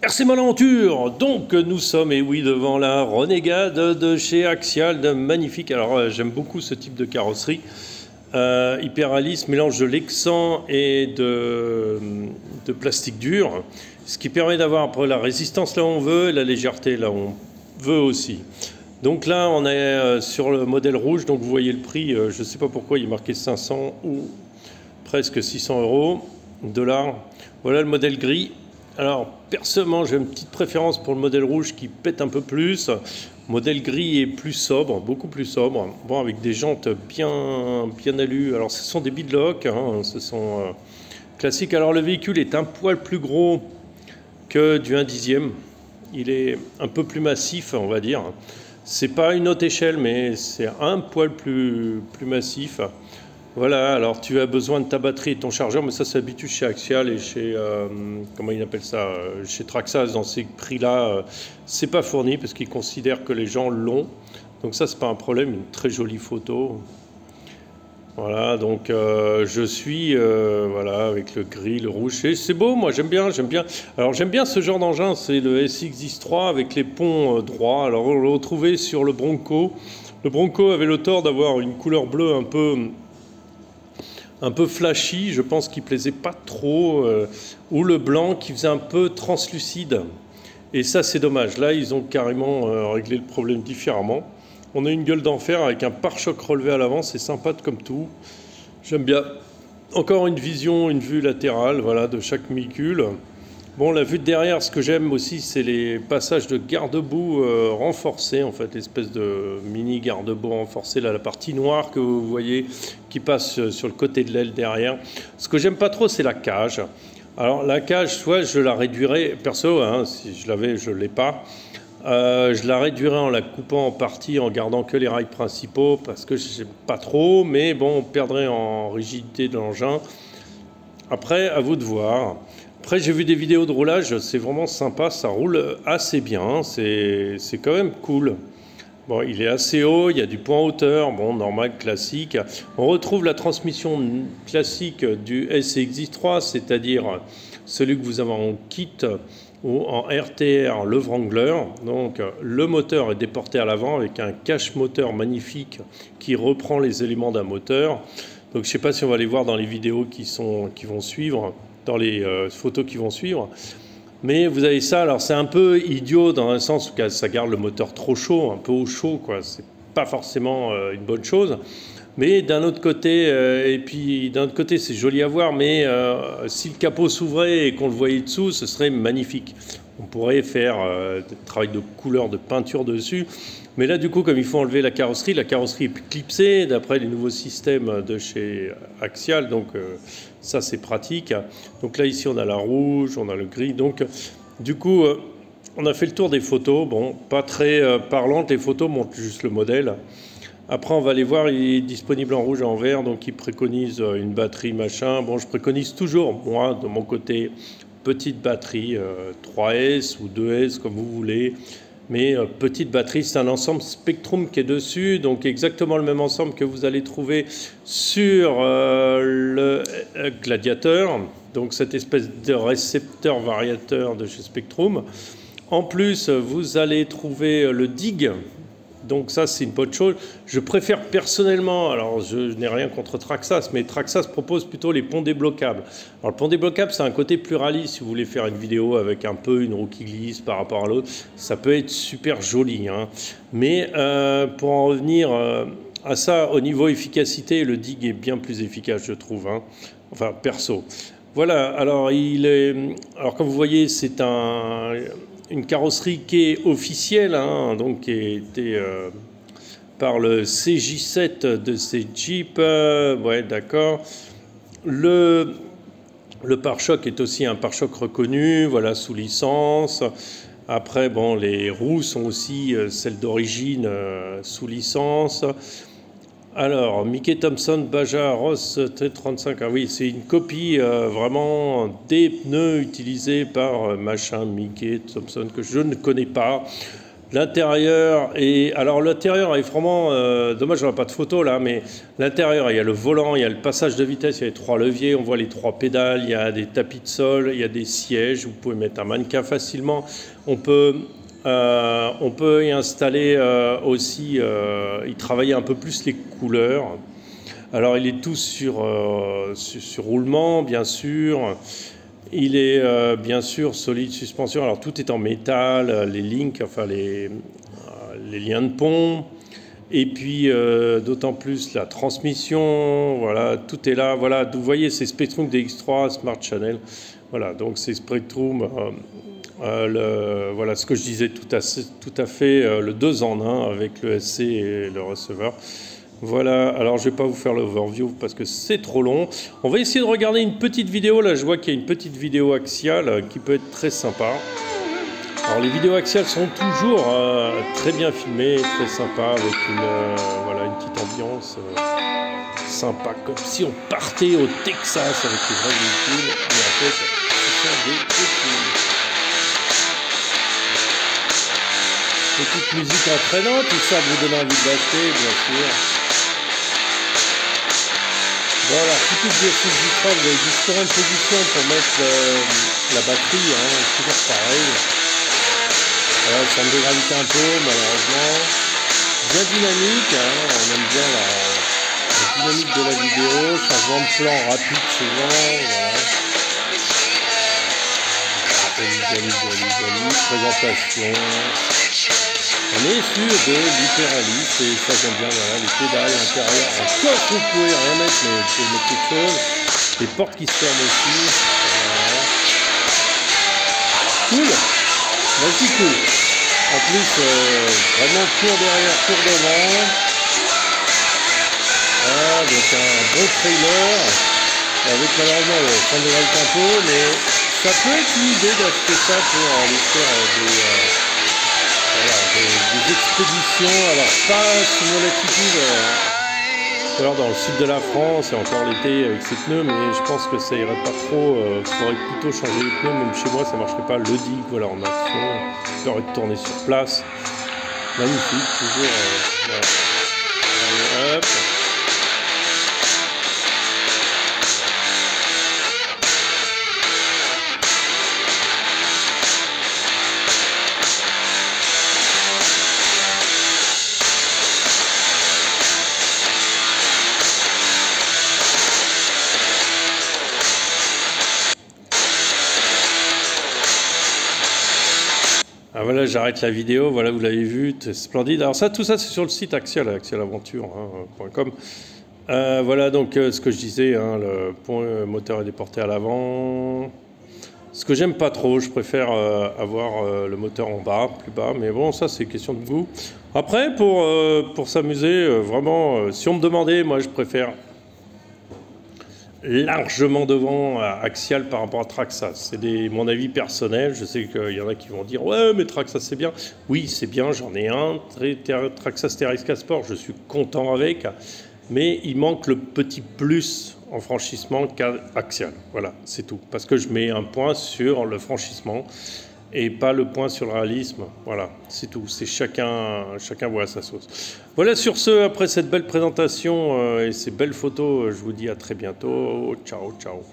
RC Malenture, donc nous sommes, et oui, devant la Renegade de chez Axial, de magnifique. Alors j'aime beaucoup ce type de carrosserie, hyper réaliste, mélange de Lexan et de plastique dur, ce qui permet d'avoir après la résistance là où on veut et la légèreté là où on veut aussi. Donc là on est sur le modèle rouge, donc vous voyez le prix, je ne sais pas pourquoi il est marqué 500 ou presque 600 €, dollars. Voilà le modèle gris. Alors, personnellement, j'ai une petite préférence pour le modèle rouge qui pète un peu plus. Le modèle gris est plus sobre, beaucoup plus sobre. Bon, avec des jantes bien alues. Alors, ce sont des beadlock, hein, ce sont classiques. Alors, le véhicule est un poil plus gros que du 1/10. Il est un peu plus massif, on va dire. C'est pas une haute échelle, mais c'est un poil plus massif. Voilà, alors tu as besoin de ta batterie et ton chargeur, mais ça c'est habituel chez Axial et chez, comment il appelle ça, chez Traxxas, dans ces prix-là, c'est pas fourni parce qu'ils considèrent que les gens l'ont. Donc ça c'est pas un problème, une très jolie photo. Voilà, donc je suis, voilà, avec le gris, le rouge, c'est beau, moi j'aime bien. Alors j'aime bien ce genre d'engin, c'est le SX-10-3 avec les ponts droits. Alors on le retrouvait sur le Bronco. Le Bronco avait le tort d'avoir une couleur bleue un peu flashy, je pense qu'il plaisait pas trop, ou le blanc qui faisait un peu translucide. Et ça c'est dommage, là ils ont carrément réglé le problème différemment. On a une gueule d'enfer avec un pare-choc relevé à l'avant, c'est sympa comme tout. J'aime bien. Encore une vision, une vue latérale, voilà, de chaque véhicule. Bon, la vue de derrière, ce que j'aime aussi, c'est les passages de garde-boue renforcés, en fait, l'espèce de mini garde-boue renforcé, là, la partie noire que vous voyez qui passe sur le côté de l'aile derrière. Ce que j'aime pas trop, c'est la cage. Alors, la cage, soit je la réduirais, perso, hein, si je l'avais, je l'ai pas, je la réduirais en la coupant en partie, en gardant que les rails principaux, parce que je n'aime pas trop, mais bon, on perdrait en rigidité de l'engin. Après, à vous de voir. Après, j'ai vu des vidéos de roulage, c'est vraiment sympa, ça roule assez bien, c'est quand même cool. Bon, il est assez haut, il y a du point hauteur, bon, normal, classique. On retrouve la transmission classique du SX-10-3, c'est-à-dire celui que vous avez en kit ou en RTR, le Wrangler. Donc, le moteur est déporté à l'avant avec un cache moteur magnifique qui reprend les éléments d'un moteur. Donc, je ne sais pas si on va les voir dans les vidéos qui vont suivre, dans les photos qui vont suivre. Mais vous avez ça, alors c'est un peu idiot dans un sens où ça garde le moteur trop chaud, un peu au chaud, quoi. C'est pas forcément une bonne chose. Mais d'un autre côté, c'est joli à voir, mais si le capot s'ouvrait et qu'on le voyait dessous, ce serait magnifique. On pourrait faire des travail de couleur, de peinture dessus. Mais là, du coup, comme il faut enlever la carrosserie est clipsée d'après les nouveaux systèmes de chez Axial. Donc, ça, c'est pratique. Donc là, ici, on a la rouge, on a le gris. Donc, du coup, on a fait le tour des photos. Bon, pas très parlantes. Les photos montrent juste le modèle. Après, on va aller voir, il est disponible en rouge et en vert. Donc, il préconise une batterie, machin. Bon, je préconise toujours, moi, de mon côté, petite batterie, 3S ou 2S, comme vous voulez. Mais petite batterie, c'est un ensemble Spektrum qui est dessus, donc exactement le même ensemble que vous allez trouver sur le Gladiator, donc cette espèce de récepteur variateur de chez Spektrum. En plus, vous allez trouver le DIG, donc ça c'est une bonne chose. Je préfère personnellement, alors je n'ai rien contre Traxxas, mais Traxxas propose plutôt les ponts débloquables. Alors le pont débloquable, c'est un côté plus réaliste. Si vous voulez faire une vidéo avec un peu une roue qui glisse par rapport à l'autre, ça peut être super joli, hein. Mais pour en revenir à ça, au niveau efficacité, le DIG est bien plus efficace, je trouve, hein. Enfin perso. Voilà, alors comme vous voyez, c'est une carrosserie qui est officielle, hein, donc qui a été par le CJ7 de ces Jeeps. Ouais, d'accord. Le pare-choc est aussi un pare-choc reconnu, voilà, sous licence. Après, bon, les roues sont aussi celles d'origine sous licence. Alors, Mickey Thompson, Baja, Ross T35, ah oui, c'est une copie vraiment des pneus utilisés par machin Mickey Thompson que je ne connais pas. L'intérieur est... Alors l'intérieur est vraiment... dommage, on n'a pas de photo là, mais l'intérieur, il y a le volant, il y a le passage de vitesse, il y a les 3 leviers, on voit les 3 pédales, il y a des tapis de sol, il y a des sièges, vous pouvez mettre un mannequin facilement. On peut y installer aussi... y travailler un peu plus les couleurs. Alors il est tout sur roulement, bien sûr. Il est bien sûr solide suspension, alors tout est en métal, les links, enfin les liens de pont, et puis d'autant plus la transmission, voilà, tout est là, voilà, vous voyez c'est Spectrum DX3 Smart Channel, voilà, donc c'est Spectrum, voilà ce que je disais tout à fait, le 2 en 1 avec le SC et le receveur. Voilà, alors je ne vais pas vous faire l'overview parce que c'est trop long. On va essayer de regarder une petite vidéo. Là, je vois qu'il y a une petite vidéo axiale qui peut être très sympa. Alors, les vidéos axiales sont toujours très bien filmées, très sympa, avec voilà, une petite ambiance sympa, comme si on partait au Texas avec les vrais véhicules. Mais en fait, ce sont des véhicules. Petite musique entraînante, tout ça vous donne envie de l'acheter, bien sûr. Voilà, tout exercice du frein, vous avez différentes positions pour mettre la batterie, hein, toujours pareil. Voilà, le centre de gravité un peu, malheureusement. Bien dynamique, hein, on aime bien la dynamique de la vidéo, changement de plan rapide souvent, voilà. Présentation. On est sûr de l'hyperréalisme et ça j'aime bien, voilà, les pédales à l'intérieur. Encore vous pouvez rien mettre, mais vous pouvez mettre quelque chose. Les portes qui se ferment aussi. Voilà. Cool. Vas-y, cool. En plus, vraiment tour derrière, tour devant. Voilà, donc un bon trailer. Avec malheureusement le centre de gravité un peu, mais ça peut être l'idée d'acheter ça pour aller faire des expéditions, alors pas sous mon latitude, alors dans le sud de la France, et encore l'été avec ces pneus, mais je pense que ça irait pas trop, il faudrait plutôt changer les pneus, même chez moi ça marcherait pas, le dig, voilà, en action, il faudrait tourner sur place, magnifique, toujours, voilà. Allez, hop. Ah voilà, j'arrête la vidéo, voilà, vous l'avez vu, c'est splendide. Alors ça, tout ça, c'est sur le site Axial, axialaventure.com. Voilà, donc ce que je disais, hein, le moteur est déporté à l'avant. Ce que j'aime pas trop, je préfère avoir le moteur en bas, plus bas, mais bon, ça, c'est question de goût. Après, pour s'amuser, vraiment, si on me demandait, moi, je préfère largement devant Axial par rapport à Traxxas. C'est mon avis personnel. Je sais qu'il y en a qui vont dire « Ouais, mais Traxxas, c'est bien. » Oui, c'est bien, j'en ai un. Traxxas TRX Sport, je suis content avec. Mais il manque le petit plus en franchissement qu'a Axial. Voilà, c'est tout. Parce que je mets un point sur le franchissement et pas le point sur le réalisme. Voilà, c'est tout. C'est chacun voit à sa sauce. Voilà, sur ce, après cette belle présentation et ces belles photos, je vous dis à très bientôt. Ciao, ciao.